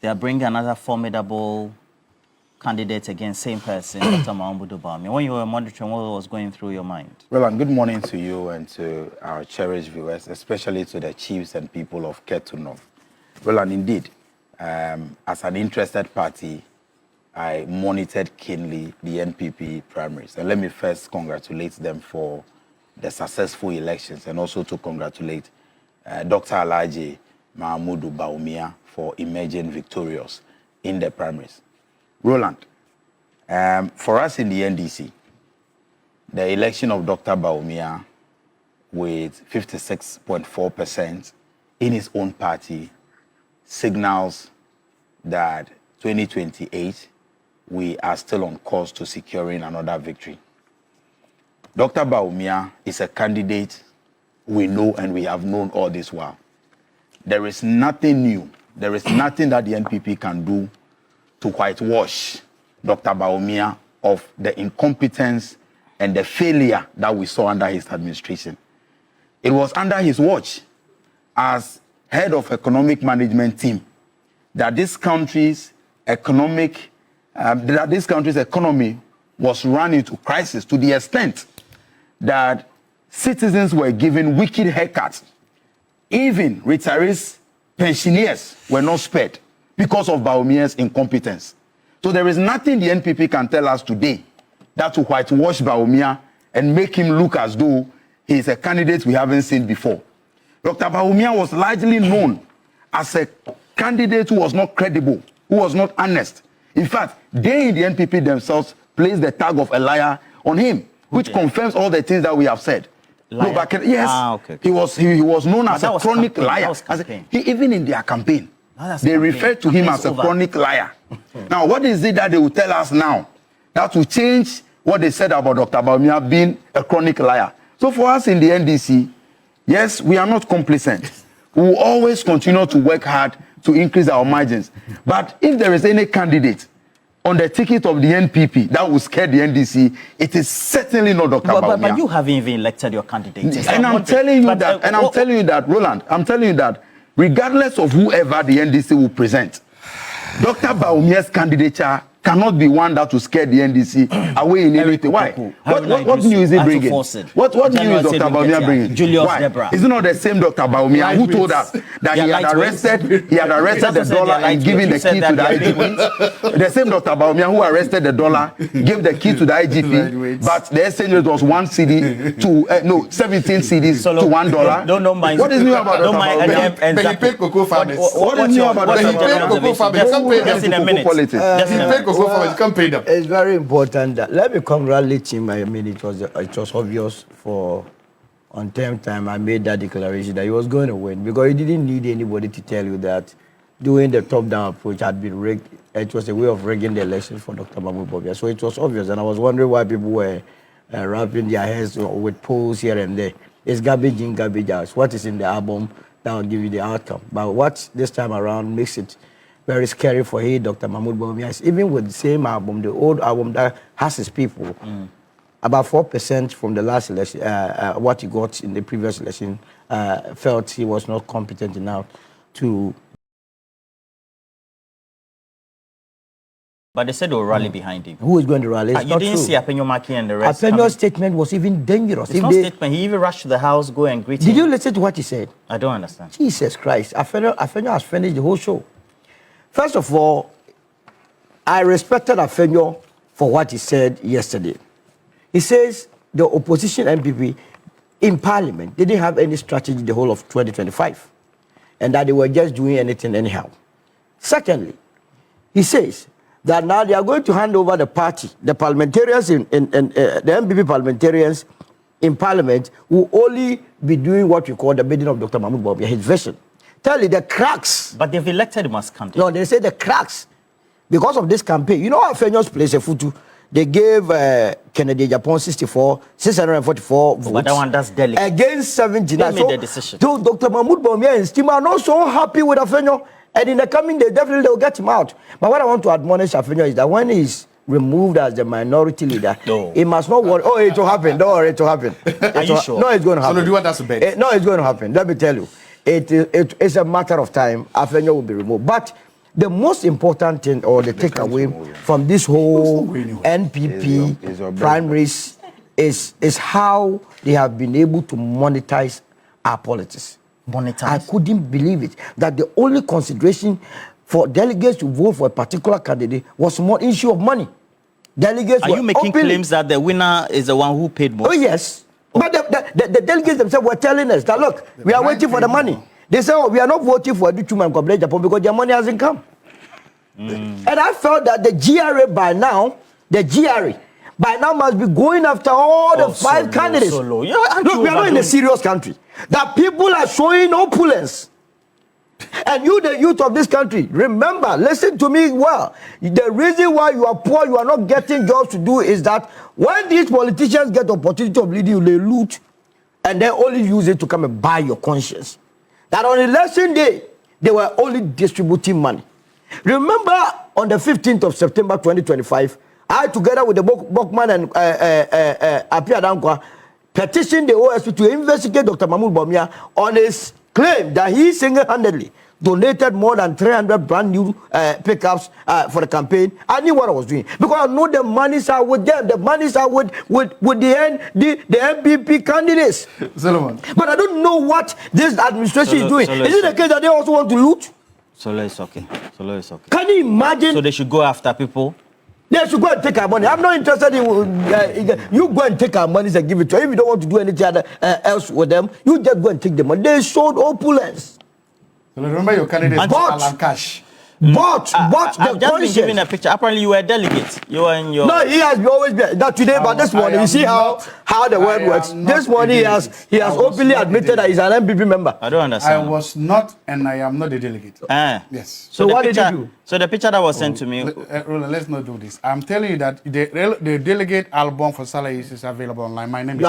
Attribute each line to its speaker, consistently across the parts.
Speaker 1: they are bringing another formidable candidate against same person, Dr. Mahamadu Bawumia. When you were monitoring, what was going through your mind?
Speaker 2: Well, and good morning to you and to our cherished viewers, especially to the chiefs and people of Net2. Well, and indeed, as an interested party, I monitored keenly the NPP primaries. And let me first congratulate them for the successful elections and also to congratulate Dr. Alhaji Mahamadu Bawumia for emerging victorious in the primaries. Roland, for us in the NDC, the election of Dr. Bawumia with 56.4% in his own party signals that 2028, we are still on course to securing another victory. Dr. Bawumia is a candidate we know and we have known all this while. There is nothing new. There is nothing that the NPP can do to whitewash Dr. Bawumia of the incompetence and the failure that we saw under his administration. It was under his watch as head of economic management team that this country's economy was run into crisis to the extent that citizens were given wicked haircuts. Even retirees, pensioners were not spared because of Bawumia's incompetence. So there is nothing the NPP can tell us today that to whitewash Bawumia and make him look as though he is a candidate we haven't seen before. Dr. Bawumia was largely known as a candidate who was not credible, who was not honest. In fact, they in the NPP themselves placed the tag of a liar on him, which confirms all the things that we have said. No, but yes,
Speaker 1: okay.
Speaker 2: He was known as a chronic liar. Even in their campaign, they referred to him as a chronic liar. Now, what is it that they will tell us now that will change what they said about Dr. Bawumia being a chronic liar? So for us in the NDC, yes, we are not complacent. We will always continue to work hard to increase our margins. But if there is any candidate on the ticket of the NPP that will scare the NDC, it is certainly not Dr. Bawumia.
Speaker 1: But you haven't even elected your candidate.
Speaker 2: And I'm telling you that, I'm telling you that, Roland, I'm telling you that regardless of whoever the NDC will present, Dr. Bawumia's candidature cannot be one that will scare the NDC away in anything. Why? What news is he bringing? What news is Dr. Bawumia bringing? Why? Is it not the same Dr. Bawumia who told us that he had arrested the dollar and given the key to the IGP? The same Dr. Bawumia who arrested the dollar, gave the key to the IGP, but the exchange rate was 1 CD to 17 CDs to $1. What is new about Dr. Bawumia?
Speaker 3: But he paid cocoa farmers.
Speaker 2: What is new about Dr. Bawumia?
Speaker 1: Just in a minute.
Speaker 4: It's very important that let me congratulate him. I mean, it was obvious for on time I made that declaration that he was going to win because he didn't need anybody to tell you that doing the top-down approach had been rigged. It was a way of rigging the election for Dr. Mahamadu Bawumia. So it was obvious, and I was wondering why people were wrapping their heads with polls here and there. It's garbage in, garbage out. What is in the album that will give you the outcome. But what this time around makes it very scary for he, Dr. Mahamadu Bawumia, even with the same album, the old album that has his people, about 4% from the last election, what he got in the previous election, felt he was not competent enough to.
Speaker 1: But they said they will rally behind him.
Speaker 4: Who is going to rally? It's
Speaker 1: you didn't see AFenyo Markin and the rest.
Speaker 4: AFenyo's statement was even dangerous.
Speaker 1: It's not statement. He even rushed to the house, go and greet him.
Speaker 4: Did you listen to what he said?
Speaker 1: I don't understand.
Speaker 4: Jesus Christ. AFenyo has finished the whole show. First of all, I respected AFenyo for what he said yesterday. He says the opposition NPP in parliament didn't have any strategy the whole of 2025 and that they were just doing anything anyhow. Secondly, he says that now they are going to hand over the party, the parliamentarians the NPP parliamentarians in parliament will only be doing what we call the bidding of Dr. Mahamadu Bawumia, his vision. Tell you the cracks.
Speaker 1: But they've elected him as candidate.
Speaker 4: No, they say the cracks. Because of this campaign. You know how AFenyo's place a photo? They gave Kennedy Agyapong 644 votes.
Speaker 1: But that one does delicate.
Speaker 4: Against 79.
Speaker 1: They made the decision.
Speaker 4: So Dr. Mahamadu Bawumia and his team are not so happy with AFenyo. And in the coming days, definitely they will get him out. But what I want to admonish AFenyo is that when he's removed as the minority leader, it must not worry. Oh, it will happen. Don't worry, it will happen.
Speaker 1: Are you sure?
Speaker 4: No, it's going to happen.
Speaker 3: So do you want us to bet?
Speaker 4: No, it's going to happen. Let me tell you. It's a matter of time. AFenyo will be removed. But the most important thing or the takeaway from this whole NPP primaries is how they have been able to monetize our politics.
Speaker 1: Monetize?
Speaker 4: I couldn't believe it. That the only consideration for delegates to vote for a particular candidate was more issue of money. Delegates
Speaker 1: Are you making claims that the winner is the one who paid most?
Speaker 4: Oh, yes. But the delegates themselves were telling us that, look, we are waiting for the money. They say, oh, we are not voting for Aduchuma and Kwabena Agyapong because their money hasn't come. And I felt that the GRA by now, must be going after all the five candidates. Look, we are not in a serious country. That people are showing opulence. And you, the youth of this country, remember, listen to me well. The reason why you are poor, you are not getting jobs to do is that when these politicians get the opportunity of leading you, they loot and they only use it to come and buy your conscience. That on election day, they were only distributing money. Remember, on the 15th of September 2025, I, together with the Bokman and Apia Dankwa, petitioned the OSP to investigate Dr. Mahamadu Bawumia on his claim that he single-handedly donated more than 300 brand new pickups for the campaign. I knew what I was doing because I know the monies are with them. The monies are with the NPP candidates.
Speaker 3: Solomon.
Speaker 4: But I don't know what this administration is doing. Is it the case that they also want to loot?
Speaker 1: Solo is okay.
Speaker 4: Can you imagine?
Speaker 1: So they should go after people?
Speaker 4: They should go and take our money. I'm not interested in you go and take our money and give it to them. If you don't want to do anything else with them, you just go and take the money. They showed opulence.
Speaker 3: So remember your candidate, Alan Cash.
Speaker 4: But
Speaker 1: I've just been given a picture. Apparently, you were a delegate. You were in your.
Speaker 4: No, he has always been. Not today, but this morning. You see how the word works. This morning, he has openly admitted that he's an NPP member.
Speaker 1: I don't understand.
Speaker 3: I was not, and I am not a delegate.
Speaker 4: Yes. So what did you do?
Speaker 1: So the picture that was sent to me.
Speaker 3: Roland, let's not do this. I'm telling you that the delegate album for salaries is available online. My name is.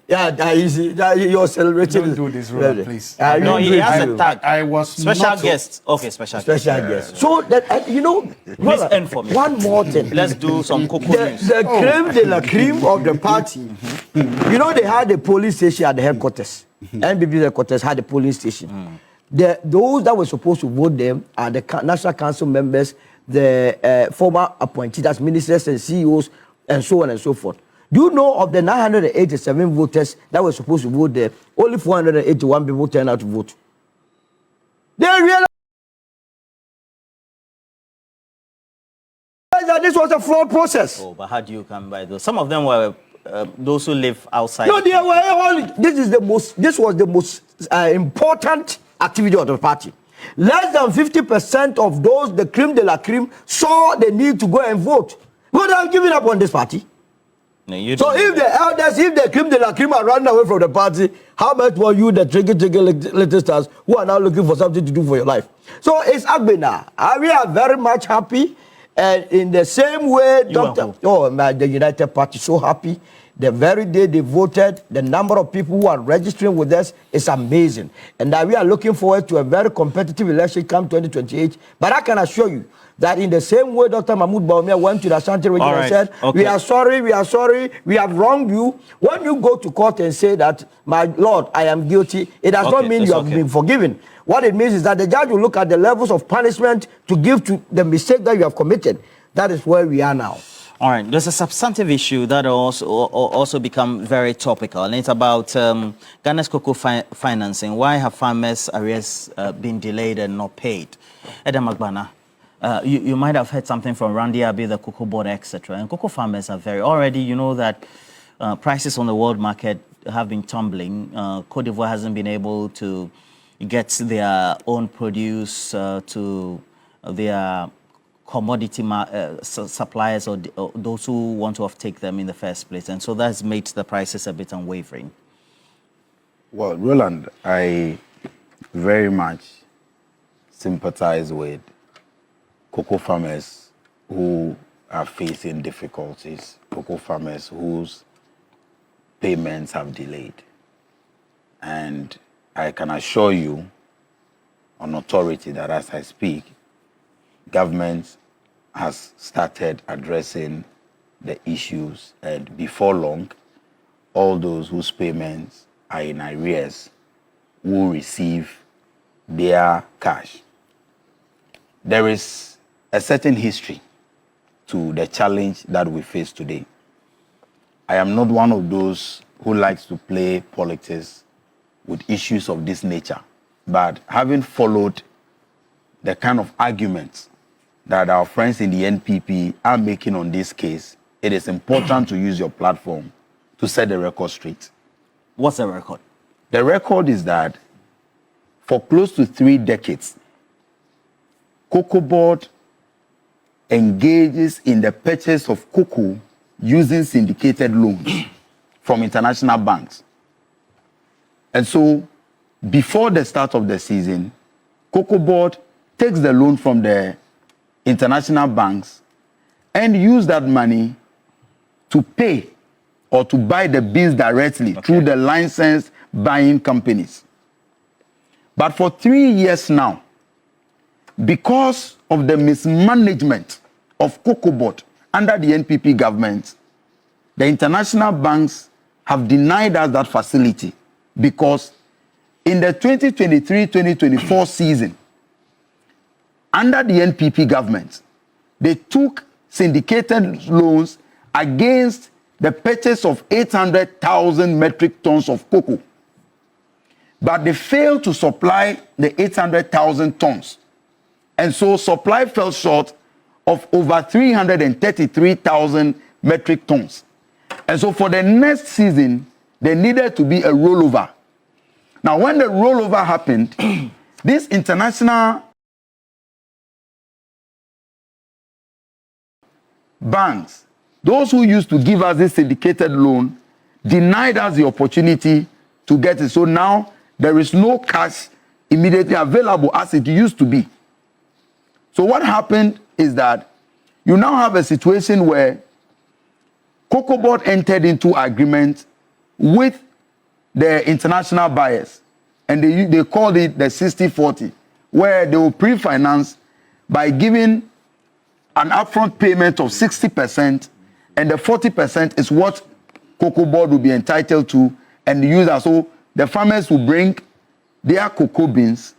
Speaker 4: You're celebrating.
Speaker 3: Don't do this, Roland, please.
Speaker 1: No, he has a tag.
Speaker 3: I was
Speaker 1: special guest. Okay, special guest.
Speaker 4: So that you know,
Speaker 1: please end for me.
Speaker 4: One more thing.
Speaker 1: Let's do some cocoa news.
Speaker 4: The creme de la creme of the party. You know, they had a police station at the headquarters. NPP headquarters had a police station. Those that were supposed to vote them are the National Council members, the former appointees as ministers and CEOs, and so on and so forth. Do you know of the 987 voters that were supposed to vote there, only 481 people turned out to vote? They realized that this was a flawed process.
Speaker 1: Oh, but how do you come by those? Some of them were those who live outside.
Speaker 4: No, they were only. This was the most important activity of the party. Less than 50% of those, the creme de la creme, saw the need to go and vote. But they are giving up on this party.
Speaker 1: No,
Speaker 4: so if the elders, if the creme de la creme are running away from the party, how much more you, the trigger little stars, who are now looking for something to do for your life? So it's Agbena. We are very much happy. And in the same way, the United Party so happy. The very day they voted, the number of people who are registering with us is amazing. And that we are looking forward to a very competitive election come 2028. But I can assure you that in the same way Dr. Mahamadu Bawumia went to the Asante region and said, we are sorry, we have wronged you. When you go to court and say that, my Lord, I am guilty, it does not mean you have been forgiven. What it means is that the judge will look at the levels of punishment to give to the mistake that you have committed. That is where we are now.
Speaker 1: All right, there's a substantive issue that also become very topical, and it's about Ghana's cocoa financing. Why have farmers' arrears been delayed and not paid? Edem Agbana, you might have heard something from Randy Abbey, the cocoa board, etc. And cocoa farmers are already, you know that prices on the world market have been tumbling. Côte d'Ivoire hasn't been able to get their own produce to their commodity suppliers or those who want to take them in the first place. And so that's made the prices a bit unwavering.
Speaker 2: Well, Roland, I very much sympathize with cocoa farmers who are facing difficulties, cocoa farmers whose payments have delayed. And I can assure you on authority that as I speak, government has started addressing the issues, and before long, all those whose payments are in arrears will receive their cash. there is a certain history to the challenge that we face today. I am not one of those who likes to play politics with issues of this nature, but having followed the kind of arguments that our friends in the NPP are making on this case, it is important to use your platform to set the record straight.
Speaker 1: What's the record?
Speaker 2: The record is that for close to 3 decades, Cocoa Board engages in the purchase of cocoa using syndicated loans from international banks. And so, before the start of the season, Cocoa Board takes the loan from the international banks and use that money to pay or to buy the beans directly through the licensed buying companies. But for 3 years now, because of the mismanagement of Cocoa Board under the NPP government, the international banks have denied us that facility because in the 2023-2024 season, under the NPP government, they took syndicated loans against the purchase of 800,000 metric tons of cocoa. But they failed to supply the 800,000 tons. And so supply fell short of over 333,000 metric tons. And so for the next season, there needed to be a rollover. Now, when the rollover happened, these international banks, those who used to give us this syndicated loan, denied us the opportunity to get it. So now there is no cash immediately available as it used to be. So what happened is that you now have a situation where Cocoa Board entered into agreement with the international buyers, and they called it the 60-40, where they will pre-finance by giving an upfront payment of 60%, and the 40% is what Cocoa Board will be entitled to and use. So the farmers will bring their cocoa beans,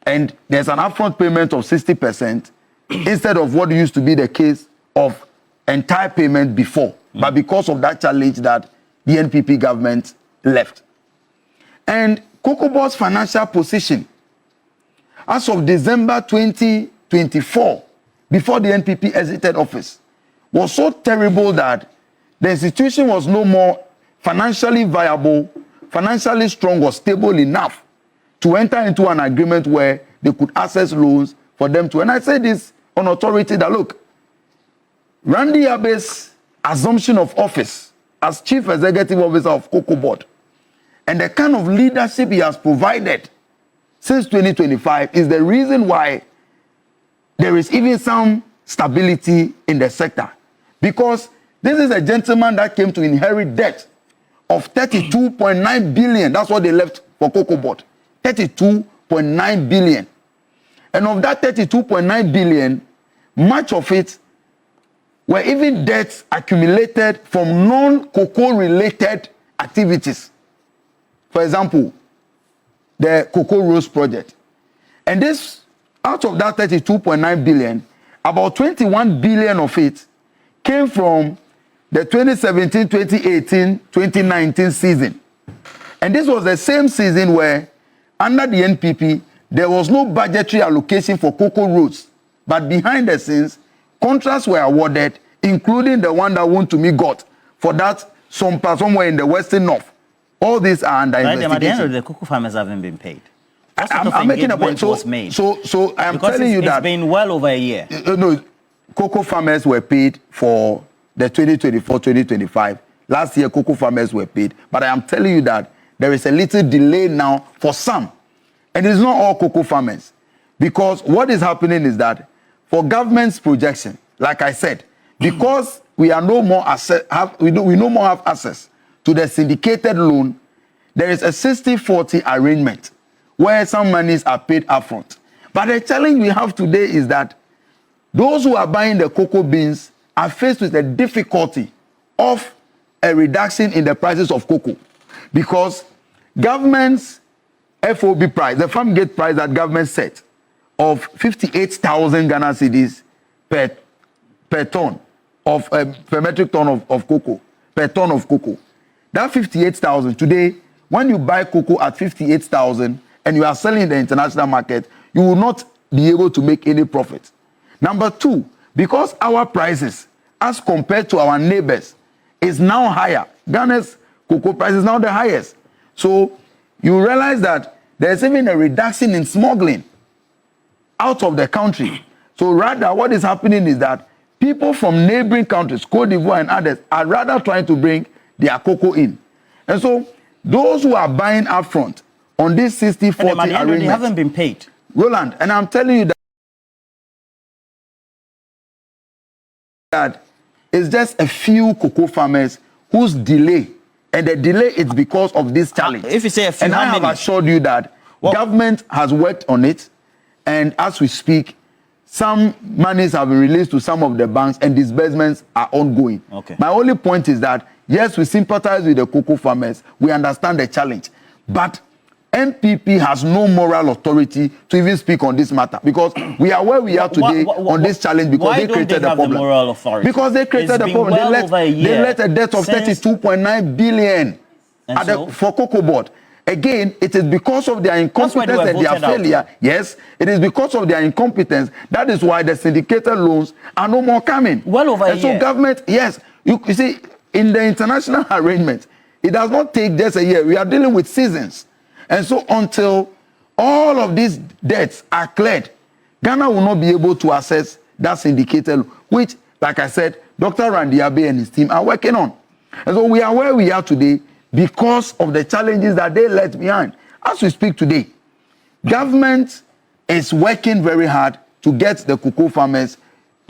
Speaker 2: and there's an upfront payment of 60% instead of what used to be the case of entire payment before. But because of that challenge that the NPP government left. And Cocoa Board's financial position as of December 2024, before the NPP exited office, was so terrible that the institution was no more financially viable, financially strong or stable enough to enter into an agreement where they could access loans for them to. And I say this on authority that, look, Randy Abe's assumption of office as Chief Executive Officer of Cocoa Board and the kind of leadership he has provided since 2025 is the reason why there is even some stability in the sector. Because this is a gentleman that came to inherit debt of 32.9 billion. That's what they left for Cocoa Board. 32.9 billion. And of that 32.9 billion, much of it were even debts accumulated from non-cocoa related activities. For example, the Cocoa Rose project. And this, out of that 32.9 billion, about 21 billion of it came from the 2017, 2018, 2019 season. And this was the same season where, under the NPP, there was no budgetary allocation for cocoa roads. But behind the scenes, contracts were awarded, including the one that Wontumi got for that somewhere in the Western North. All these are under investigation.
Speaker 1: At the end of the cocoa farmers haven't been paid.
Speaker 2: I'm making a point. So I'm telling you that
Speaker 1: it's been well over a year.
Speaker 2: No, cocoa farmers were paid for the 2024-2025. Last year, cocoa farmers were paid. But I am telling you that there is a little delay now for some. And it's not all cocoa farmers. Because what is happening is that for government's projection, like I said, because we are no more we no more have access to the syndicated loan, there is a 60-40 arrangement where some monies are paid upfront. But the challenge we have today is that those who are buying the cocoa beans are faced with the difficulty of a reduction in the prices of cocoa. Because government's FOB price, the farm gate price that government set, of 58,000 Ghana cedis per ton of per metric ton of cocoa, per ton of cocoa. That 58,000 today, when you buy cocoa at 58,000 and you are selling in the international market, you will not be able to make any profit. Number two, because our prices, as compared to our neighbors, is now higher. Ghana's cocoa price is now the highest. So you realize that there's even a reduction in smuggling out of the country. So rather, what is happening is that people from neighboring countries, Cote d'Ivoire and others, are rather trying to bring their cocoa in. And so those who are buying upfront on this 60-40 arrangement,
Speaker 1: they haven't been paid.
Speaker 2: Roland, and I'm telling you that it's just a few cocoa farmers whose delay, and the delay is because of this challenge.
Speaker 1: If you say a few,
Speaker 2: and I have assured you that government has worked on it, and as we speak, some monies have been released to some of the banks and disbursements are ongoing.
Speaker 1: Okay.
Speaker 2: My only point is that, yes, we sympathize with the cocoa farmers. We understand the challenge. But NPP has no moral authority to even speak on this matter because we are where we are today on this challenge because they created the problem.
Speaker 1: The moral authority?
Speaker 2: Because they created the problem. They let a debt of 32.9 billion for cocoa board. Again, it is because of their incompetence and their failure. Yes, it is because of their incompetence. That is why the syndicated loans are no more coming.
Speaker 1: Well over a year.
Speaker 2: So government, yes, you see, in the international arrangement, it does not take just a year. We are dealing with seasons. And so until all of these debts are cleared, Ghana will not be able to access that syndicated, which, like I said, Dr. Randy Abe and his team are working on. And so we are where we are today because of the challenges that they left behind. As we speak today, government is working very hard to get the cocoa farmers,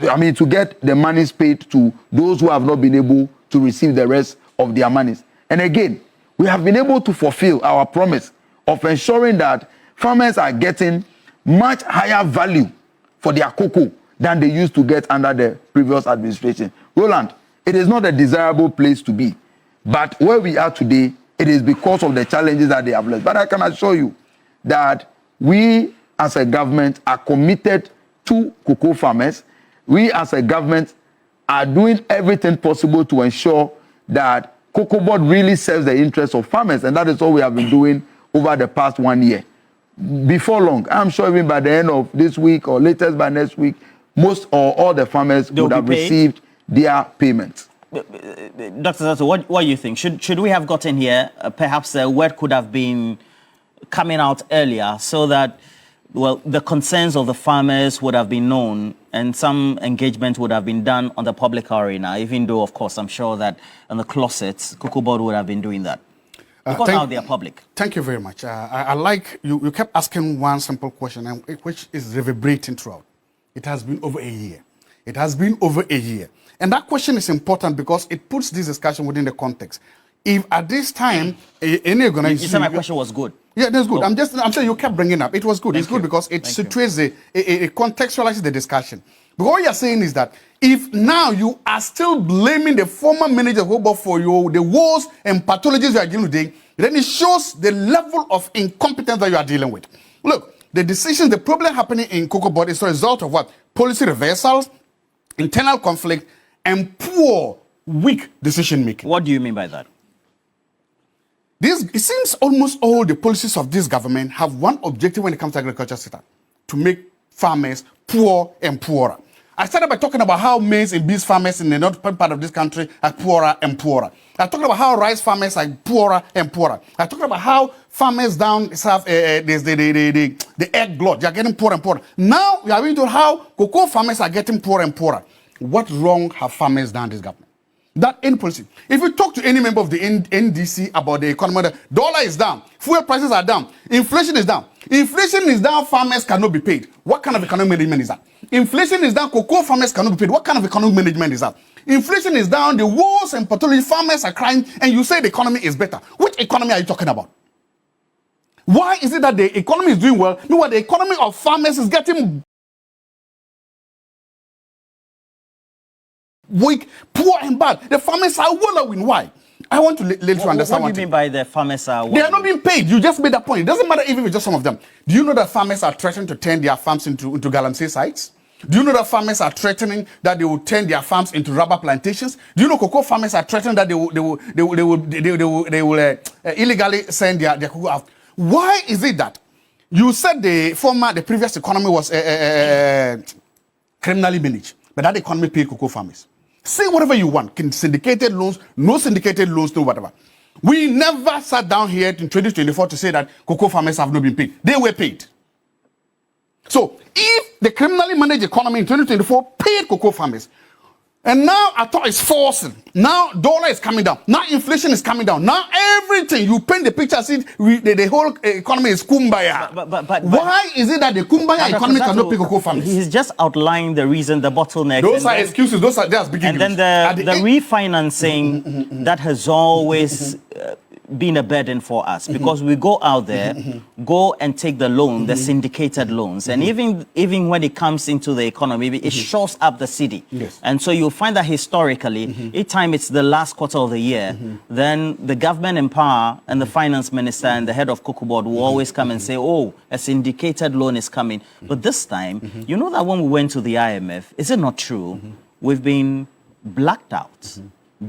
Speaker 2: to get the monies paid to those who have not been able to receive the rest of their monies. And again, we have been able to fulfill our promise of ensuring that farmers are getting much higher value for their cocoa than they used to get under the previous administration. Roland, it is not a desirable place to be. But where we are today, it is because of the challenges that they have left. But I can assure you that we as a government are committed to cocoa farmers. We as a government are doing everything possible to ensure that cocoa board really serves the interests of farmers. And that is all we have been doing over the past 1 year. Before long, I'm sure even by the end of this week or latest by next week, most or all the farmers would have received their payments.
Speaker 1: Dr. Zato, what do you think? Should we have gotten here? Perhaps the word could have been coming out earlier so that, well, the concerns of the farmers would have been known and some engagement would have been done on the public arena, even though, of course, I'm sure that in the closets, Cocoa Board would have been doing that. Because now they are public.
Speaker 3: Thank you very much. I like, you kept asking one simple question, which is reverberating throughout. It has been over a year. It has been over a year. And that question is important because it puts this discussion within the context. If at this time, any organization...
Speaker 1: You said my question was good.
Speaker 3: Yeah, that's good. Oh. I'm saying you kept bringing up. It was good. It's good because it situates it contextualizes the discussion. But what you're saying is that if now you are still blaming the former manager of Hobo for the woes and pathologies you are dealing with, then it shows the level of incompetence that you are dealing with. Look, the decisions, the problem happening in Cocoa Board is a result of what? Policy reversals, internal conflict, and poor, weak decision making.
Speaker 1: What do you mean by that?
Speaker 3: It seems almost all the policies of this government have one objective when it comes to agriculture sector: to make farmers poor and poorer. I started by talking about how maize and beans farmers in the northern part of this country are poorer and poorer. I talked about how rice farmers are poorer and poorer. I talked about how farmers down south, the egg glut, they are getting poorer and poorer. Now we are going to how cocoa farmers are getting poorer and poorer. What wrong have farmers done this government? That end policy. If you talk to any member of the NDC about the economy, the dollar is down, fuel prices are down, inflation is down. Inflation is down, farmers cannot be paid. What kind of economic management is that? Inflation is down, cocoa farmers cannot be paid. What kind of economic management is that? Inflation is down, the wars and pathology, farmers are crying, and you say the economy is better. Which economy are you talking about? Why is it that the economy is doing well? Meanwhile, the economy of farmers is getting weak, poor, and bad. The farmers are wallowing. Why? I want to let you understand
Speaker 1: what do you mean by the farmers are...
Speaker 3: They are not being paid. You just made that point. It doesn't matter even if it's just some of them. Do you know that farmers are threatening to turn their farms into galamsey sites? Do you know that farmers are threatening that they will turn their farms into rubber plantations? Do you know cocoa farmers are threatening that they will illegally send their cocoa out? Why is it that you said the previous economy was criminally managed, but that economy paid cocoa farmers? Say whatever you want. Can syndicated loans, no syndicated loans, no whatever. We never sat down here in 2024 to say that cocoa farmers have not been paid. They were paid. So if the criminally managed economy in 2024 paid cocoa farmers, and now Ato is forcing, now dollar is coming down, now inflation is coming down, now everything, you paint the picture, see the whole economy is kumbaya.
Speaker 1: But
Speaker 3: why is it that the kumbaya economy cannot pay cocoa farmers?
Speaker 1: He's just outlined the reason, the bottleneck.
Speaker 3: Those are excuses, those are just big
Speaker 1: excuses. And then the refinancing that has always been a burden for us, because we go out there, go and take the loan, the syndicated loans, and even when it comes into the economy, it shows up the city.
Speaker 3: Yes.
Speaker 1: And so you'll find that historically, each time it's the last quarter of the year, then the government in power and the finance minister and the head of Cocoa Board will always come and say, oh, a syndicated loan is coming. But this time, you know that when we went to the IMF, is it not true? We've been blacked out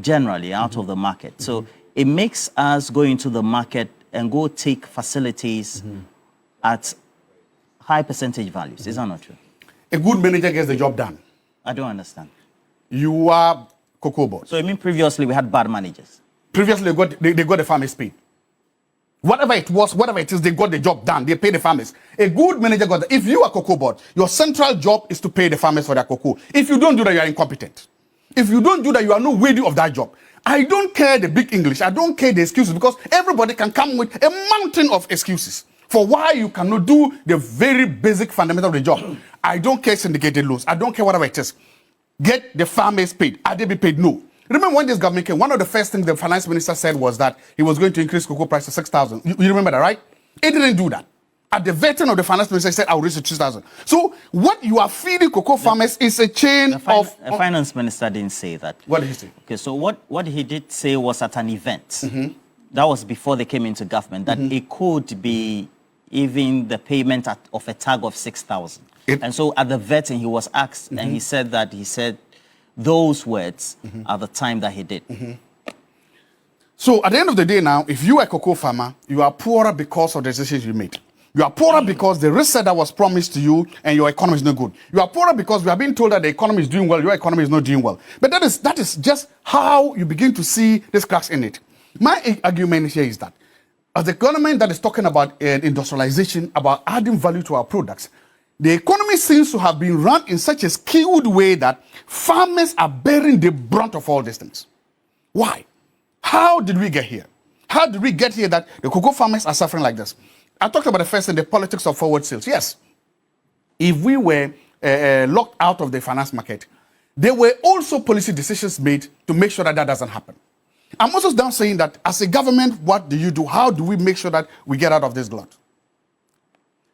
Speaker 1: generally out of the market. So it makes us go into the market and go take facilities at high percentage values. Is that not true?
Speaker 3: A good manager gets the job done.
Speaker 1: I don't understand.
Speaker 3: You are Cocoa Board.
Speaker 1: So you mean previously we had bad managers?
Speaker 3: Previously they got the farmers paid. Whatever it was, whatever it is, they got the job done. They pay the farmers. A good manager got that. If you are Cocoa Board, your central job is to pay the farmers for their cocoa. If you don't do that, you are incompetent. If you don't do that, you are not worthy of that job. I don't care the big English. I don't care the excuses, because everybody can come with a mountain of excuses for why you cannot do the very basic fundamental of the job. I don't care syndicated loans. I don't care whatever it is. Get the farmers paid. Are they be paid? No. Remember when this government came, one of the first things the finance minister said was that he was going to increase cocoa price to 6,000. You remember that, right? It didn't do that. At the veteran of the finance minister, he said, I'll raise it to 2,000. So what you are feeding cocoa farmers is a chain of...
Speaker 1: The finance minister didn't say that.
Speaker 3: What did he say?
Speaker 1: Okay, so what he did say was at an event. That was before they came into government, that it could be even the payment of a tag of 6,000. And so at the vetting, he was asked, and he said those words at the time that he did.
Speaker 3: So at the end of the day now, if you are a cocoa farmer, you are poorer because of the decisions you made. You are poorer because the reset that was promised to you and your economy is not good. You are poorer because we are being told that the economy is doing well, your economy is not doing well. But that is just how you begin to see these cracks in it. My argument here is that as the government that is talking about industrialization, about adding value to our products, the economy seems to have been run in such a skewed way that farmers are bearing the brunt of all these things. Why? How did we get here? How did we get here that the cocoa farmers are suffering like this? I talked about the first thing, the politics of forward sales. Yes, if we were locked out of the finance market, there were also policy decisions made to make sure that that doesn't happen. I'm also down saying that as a government, what do you do? How do we make sure that we get out of this glut?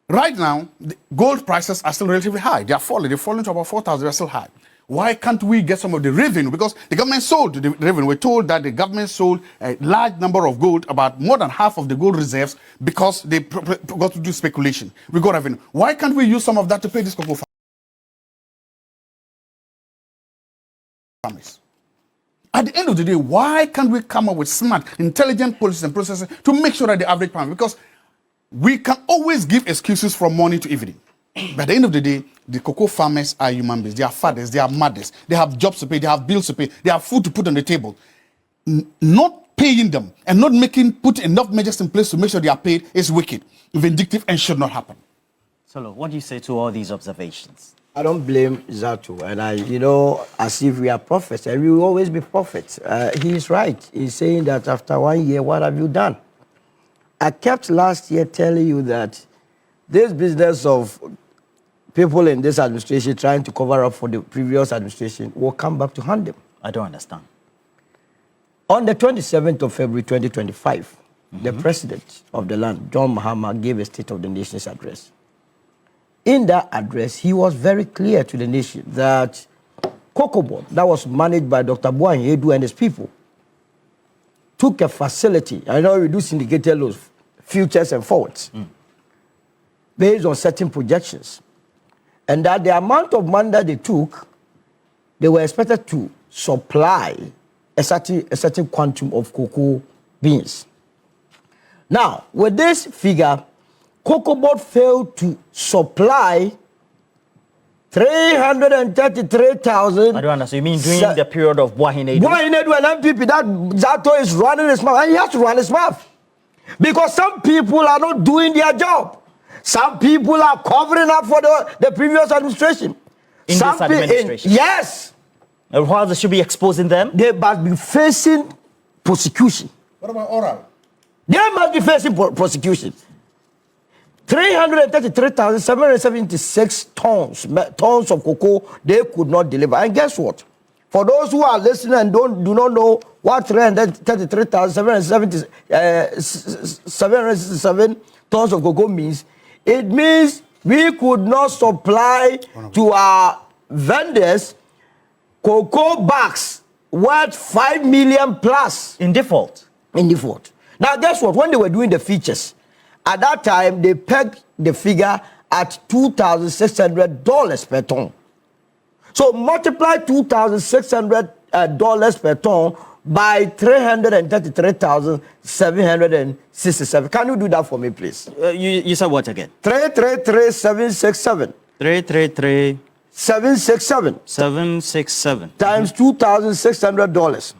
Speaker 3: Right now, the gold prices are still relatively high. They are falling. They're falling to about 4,000. They're still high. Why can't we get some of the revenue? Because the government sold the revenue. We're told that the government sold a large number of gold, about more than half of the gold reserves, because they got to do speculation. We got revenue. Why can't we use some of that to pay this cocoa farmers? At the end of the day, why can't we come up with smart, intelligent policies and processes to make sure that the average farmer, because we can always give excuses from morning to evening. But at the end of the day, the cocoa farmers are human beings. They are fathers, they are mothers. They have jobs to pay, they have bills to pay, they have food to put on the table. Not paying them and not put enough measures in place to make sure they are paid is wicked, vindictive, and should not happen.
Speaker 1: Solo, what do you say to all these observations?
Speaker 4: I don't blame Zato, and as if we are prophets, and we will always be prophets. He is right. He's saying that after 1 year, what have you done? I kept last year telling you that this business of people in this administration trying to cover up for the previous administration will come back to haunt them.
Speaker 1: I don't understand.
Speaker 4: On the 27th of February 2025, the president of the land, John Mahama, gave a State of the Nation's address. In that address, he was very clear to the nation that Cocoa Board, that was managed by Dr. Bawumia Campaign and his people, took a facility. I know we do syndicated loans, futures and forwards, based on certain projections. And that the amount of money that they took, they were expected to supply a certain quantum of cocoa beans. Now, with this figure, Cocoa Board failed to supply 333,000.
Speaker 1: I don't understand. You mean during the period of Boakye Agyapong
Speaker 4: and NPP, that Zato is running his mouth, and he has to run his mouth. Because some people are not doing their job. Some people are covering up for the previous administration.
Speaker 1: In
Speaker 4: some
Speaker 1: this administration?
Speaker 4: Yes.
Speaker 1: And why they should be exposing them?
Speaker 4: They must be facing prosecution.
Speaker 3: What about oral?
Speaker 4: They must be facing prosecution. 333,776 tons of cocoa they could not deliver. And guess what? For those who are listening and do not know what 333,767 tons of cocoa means, it means we could not supply to our vendors cocoa bags worth 5 million plus.
Speaker 1: In default?
Speaker 4: In default. Now, guess what? When they were doing the features, at that time, they pegged the figure at $2,600 per ton. So multiply $2,600 per ton by 333,767. Can you do that for me, please?
Speaker 1: You said what again?
Speaker 4: 333,767.
Speaker 1: 333,767.
Speaker 4: 767 times $2,600.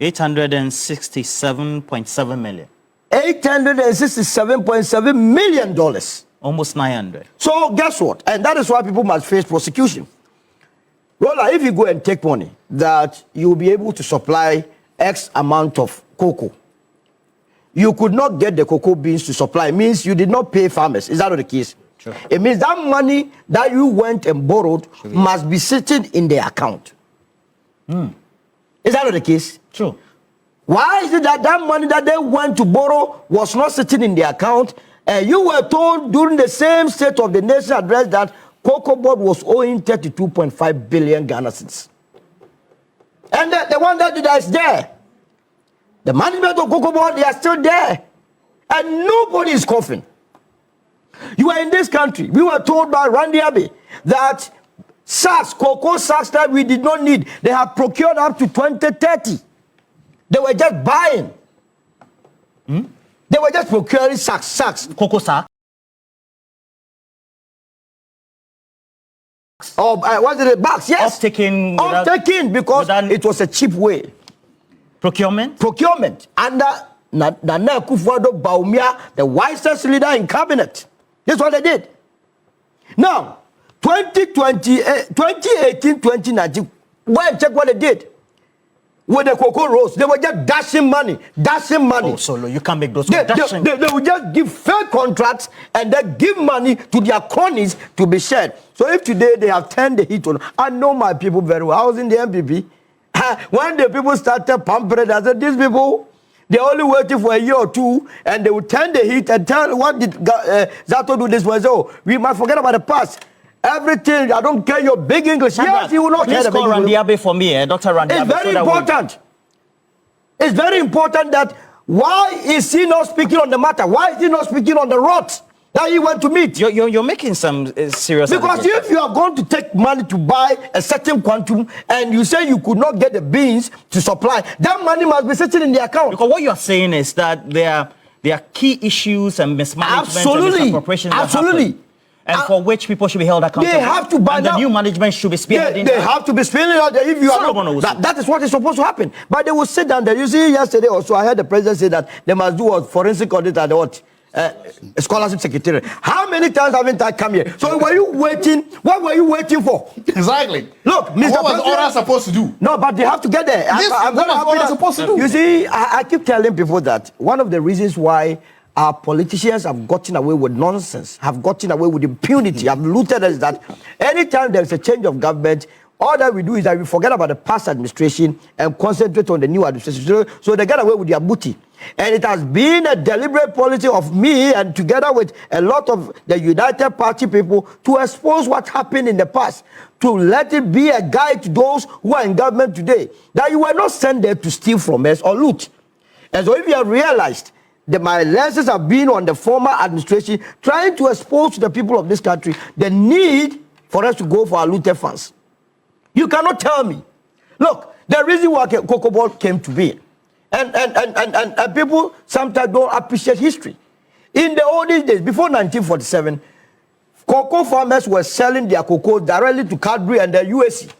Speaker 1: 867.7 million.
Speaker 4: $867.7 million.
Speaker 1: Almost 900.
Speaker 4: So guess what? And that is why people must face prosecution. Rolla, if you go and take money that you will be able to supply X amount of cocoa, you could not get the cocoa beans to supply. It means you did not pay farmers. Is that not the case?
Speaker 1: Sure.
Speaker 4: It means that money that you went and borrowed must be sitting in the account. Is that not the case?
Speaker 1: True.
Speaker 4: Why is it that that money that they went to borrow was not sitting in the account, and you were told during the same State of the Nation address that Cocoa Board was owing 32.5 billion Ghana cedis? And the one that did that is there. The management of Cocoa Board, they are still there. And nobody is coughing. You are in this country. We were told by Randy Abbey that sacks, cocoa sacks that we did not need, they have procured up to 2030. They were just buying. They were just procuring sacks.
Speaker 1: Cocoa sack?
Speaker 4: Oh, what is it? Bags, yes.
Speaker 1: Off-taking.
Speaker 4: Off-taking because it was a cheap way.
Speaker 1: Procurement?
Speaker 4: Procurement. Under Nana Akufo Addo Bawumia, the wisest leader in cabinet. That's what they did. Now, 2018, 2019, go and check what they did. With the cocoa roast, they were just dashing money.
Speaker 1: Oh, Solo, you can't make those dashing.
Speaker 4: They would just give fair contracts and then give money to their cronies to be shared. So if today they have turned the heat on, I know my people very well. I was in the NPP. When the people started pumping, I said, these people, they're only waiting for a year or two, and they will turn the heat and tell, what did Zato do this was, oh, we must forget about the past. Everything, I don't care your big English. Yes, you will not care the big English.
Speaker 1: Randy Abbey for me, Dr. Randy Abbey.
Speaker 4: It's very important. It's very important that why is he not speaking on the matter? Why is he not speaking on the rot that he went to meet?
Speaker 1: You're making some serious...
Speaker 4: Because if you are going to take money to buy a certain quantum and you say you could not get the beans to supply, that money must be sitting in the account.
Speaker 1: Because what you're saying is that there are key issues and mismanagement and misappropriations that happen. And for which people should be held accountable.
Speaker 4: They have to buy
Speaker 1: and the new management should be spearheading.
Speaker 4: They have to be spearheading out there. If you are not, that is what is supposed to happen. But they will sit down there. You see, yesterday also, I heard the president say that they must do a forensic audit at what? Scholarship secretariat. How many times haven't I come here? So were you waiting? What were you waiting for?
Speaker 3: Exactly.
Speaker 4: Look, Mr.
Speaker 3: What was Ora supposed to do?
Speaker 4: No, but they have to get there.
Speaker 3: What was Ora supposed to do?
Speaker 4: You see, I keep telling people that one of the reasons why our politicians have gotten away with nonsense, have gotten away with impunity, have looted us, that anytime there's a change of government, all that we do is that we forget about the past administration and concentrate on the new administration. So they get away with their booty. And it has been a deliberate policy of me and together with a lot of the United Party people to expose what happened in the past, to let it be a guide to those who are in government today, that you were not sent there to steal from us or loot. And so if you have realized that my lenses have been on the former administration trying to expose to the people of this country the need for us to go for our looted funds. You cannot tell me. Look, the reason why Cocoa Board came to be, and people sometimes don't appreciate history. In the olden days, before 1947, cocoa farmers were selling their cocoa directly to Cadbury and the UAC.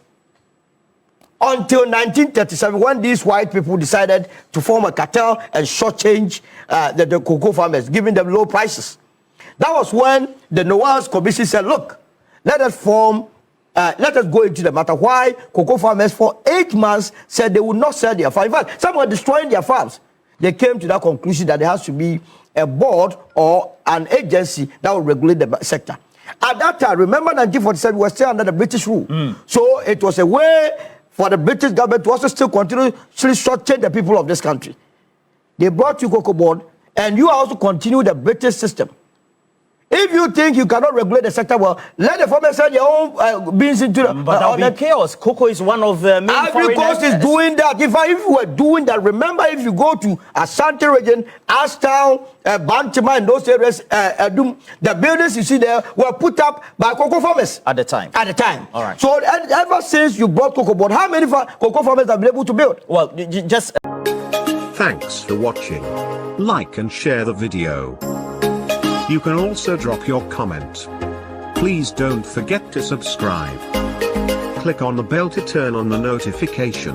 Speaker 4: Until 1937, when these white people decided to form a cartel and shortchange the cocoa farmers, giving them low prices. That was when the Noah's Commission said, look, let us go into the matter why cocoa farmers for 8 months said they would not sell their farms. In fact, some were destroying their farms. They came to that conclusion that there has to be a board or an agency that will regulate the sector. At that time, remember 1947, we were still under the British rule. So it was a way for the British government to also still continuously shortchange the people of this country. They brought you Cocoa Board, and you also continue the British system. If you think you cannot regulate the sector well, let the farmers sell their own beans into the...
Speaker 1: But that would be chaos. Cocoa is one of the main
Speaker 4: Ivory Coast is doing that. If you were doing that, remember if you go to Asante region, Ashtown, Bantima, and those areas, the buildings you see there were put up by cocoa farmers.
Speaker 1: At the time.
Speaker 4: At the time.
Speaker 1: All right.
Speaker 4: So ever since you brought Cocoa Board, how many cocoa farmers have been able to build?
Speaker 1: Well, just...
Speaker 5: Thanks for watching. Like and share the video. You can also drop your comment. Please don't forget to subscribe. Click on the bell to turn on the notification.